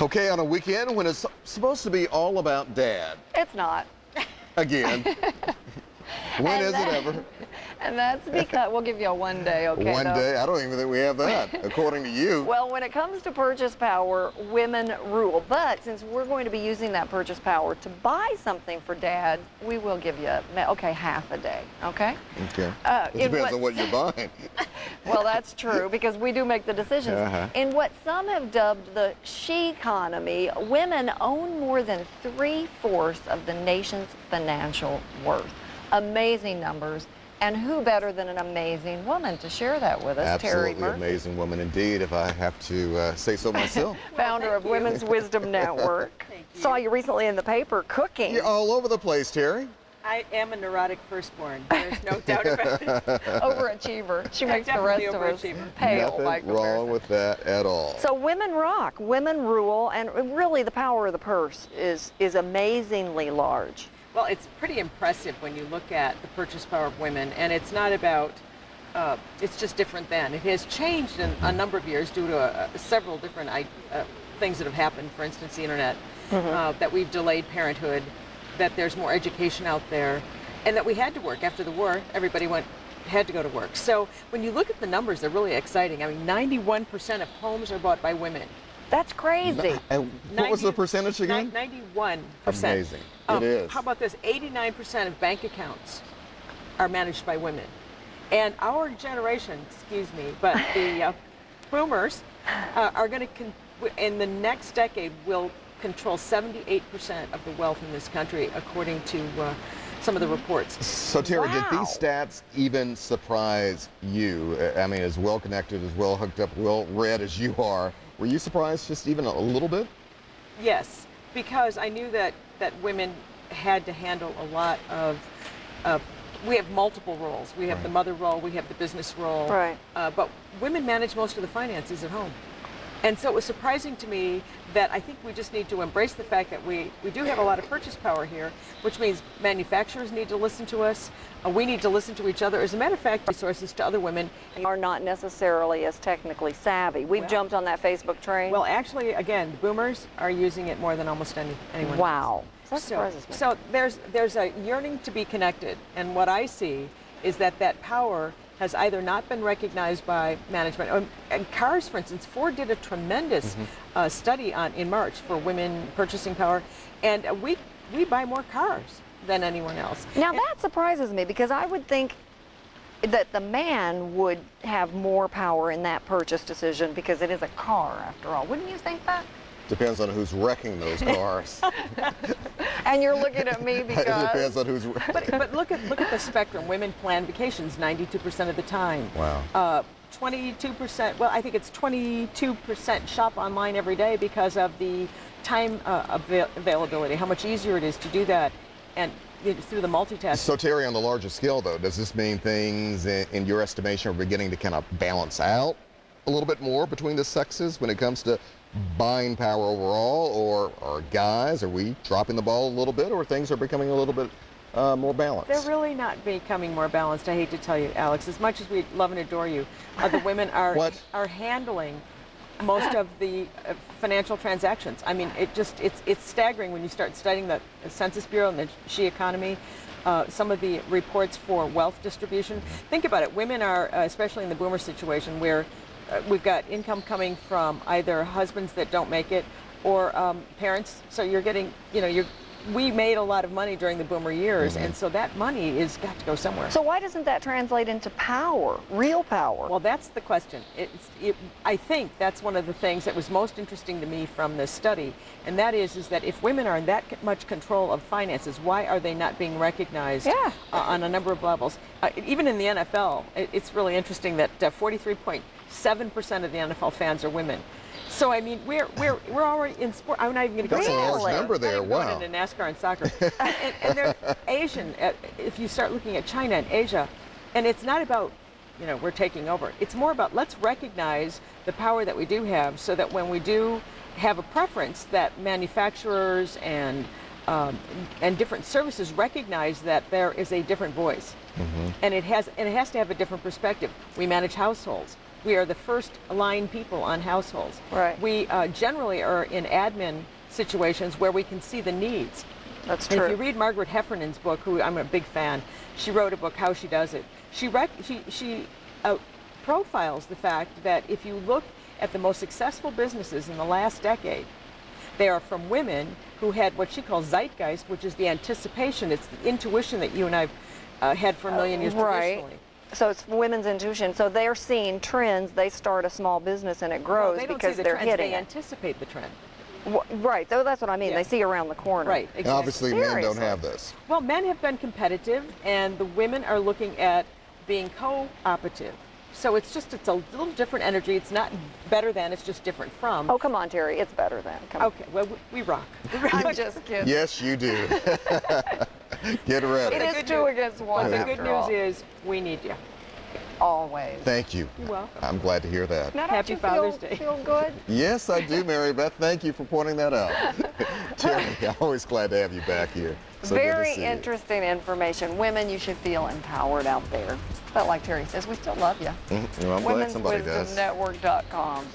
Okay, on a weekend when it's supposed to be all about Dad. It's not. Again. When is it ever? And that's because, we'll give you a 1 day, okay? One day? I don't even think we have that, according to you. Well, when it comes to purchase power, women rule. But since we're going to be using that purchase power to buy something for Dad, we will give you, okay, half a day, okay? Okay. It depends on what you're buying. Well, that's true, because we do make the decisions. In what some have dubbed the she economy, women own more than 3/4 of the nation's financial worth. Amazing numbers. And who better than an amazing woman to share that with us, Terri Absolutely amazing woman indeed, if I have to say so myself. Founder of Women's Wisdom Network. Thank you. Saw you recently in the paper cooking. You're all over the place, Terri. I am a neurotic firstborn. There's no doubt about it. Overachiever. She makes the Definitely rest of us overachiever. pale Nothing by wrong comparison. with that at all. So women rock, women rule, and really the power of the purse is amazingly large. Well, it's pretty impressive when you look at the purchase power of women, and it's not about, it's just different then. It has changed in a number of years due to several different things that have happened. For instance, the internet, that we've delayed parenthood, that there's more education out there, and that we had to work. After the war, everybody had to go to work. So when you look at the numbers, they're really exciting. I mean, 91% of homes are bought by women. That's crazy. And what was the percentage again? 91%. Amazing. It is. How about this? 89% of bank accounts are managed by women. And our generation, excuse me, but the boomers are going to, in the next decade, will control 78% of the wealth in this country, according to some of the reports. So Terri, Wow. did these stats even surprise you? I mean, as well connected, as well hooked up, well read as you are, were you surprised just even a little bit? Yes, because I knew that women had to handle a lot of, we have multiple roles. We have the mother role, we have the business role, Right. But women manage most of the finances at home. And so it was surprising to me that I think we just need to embrace the fact that we do have a lot of purchase power here, which means manufacturers need to listen to us. We need to listen to each other. As a matter of fact, resources to other women Are not necessarily as technically savvy. We've jumped on that Facebook train. Well, actually, again, the boomers are using it more than almost anyone wow. else. That surprises me. So there's a yearning to be connected, and what I see is that power has either not been recognized by management. And cars, for instance, Ford did a tremendous study in March for women purchasing power, and we buy more cars than anyone else. Now that surprises me, because I would think that the man would have more power in that purchase decision because it is a car after all. Wouldn't you think that? Depends on who's wrecking those cars. And you're looking at me It because depends on who's. But look at the spectrum. Women plan vacations 92% of the time. Wow. 22%, well, I think it's 22% shop online every day because of the time availability, how much easier it is to do that, and through the multitasking. So Terri, on the larger scale though, does this mean things in your estimation are beginning to kind of balance out a little bit more between the sexes when it comes to buying power overall, or are guys, are we dropping the ball a little bit, or things are becoming a little bit more balanced? They're really not becoming more balanced, I hate to tell you, Alex. As much as we love and adore you, the women are handling most of the financial transactions. I mean, it's staggering when you start studying the Census Bureau and the she economy, some of the reports for wealth distribution. Think about it. Women are, especially in the boomer situation, where we've got income coming from either husbands that don't make it or parents. So you're getting, we made a lot of money during the boomer years, and so that money is got to go somewhere. So why doesn't that translate into power, real power? Well, that's the question. I think that's one of the things that was most interesting to me from this study, and that is that if women are in that much control of finances, why are they not being recognized on a number of levels? Even in the NFL, it's really interesting that 43.7% of the NFL fans are women. So I mean, we're already in sport. I'm not even going to go. That's a large number there. Wow. Going into NASCAR and soccer, and they're Asian. If you start looking at China and Asia, and it's not about, we're taking over. It's more about let's recognize the power that we do have, so that when we do have a preference, that manufacturers and different services recognize that there is a different voice, and it has to have a different perspective. We manage households. We are the first line people on households. Right. We generally are in admin situations where we can see the needs. That's And true. if you read Margaret Heffernan's book, who I'm a big fan, she wrote a book, How She Does It. She profiles the fact that if you look at the most successful businesses in the last decade, they are from women who had what she calls zeitgeist, which is the anticipation. It's the intuition that you and I've had for a million years traditionally. So it's women's intuition. So they're seeing trends. They start a small business and it grows because they're hitting They it. anticipate the trend. Right. That's what I mean. Yeah. They see around the corner. Right. Exactly. And obviously, men don't have this. Well, men have been competitive, and the women are looking at being co-operative. So it's a little different energy. It's not better than, it's just different from. Oh, come on, Terry. It's better than. Come on. Okay, well, we rock. I'm just kidding. Yes, you do. Get ready. It is 2 against 1. But the good after news all. is we need you. Always. Thank you. You're welcome. I'm glad to hear that. Now, don't Happy you Father's feel, Day. feel good? Yes, I do, Mary Beth. Thank you for pointing that out. Terri, I'm always glad to have you back here. So good to Very see you. interesting information. Women, you should feel empowered out there. But like Terry says, we still love you. Well, I'm glad somebody does. Women'sWisdomNetwork.com.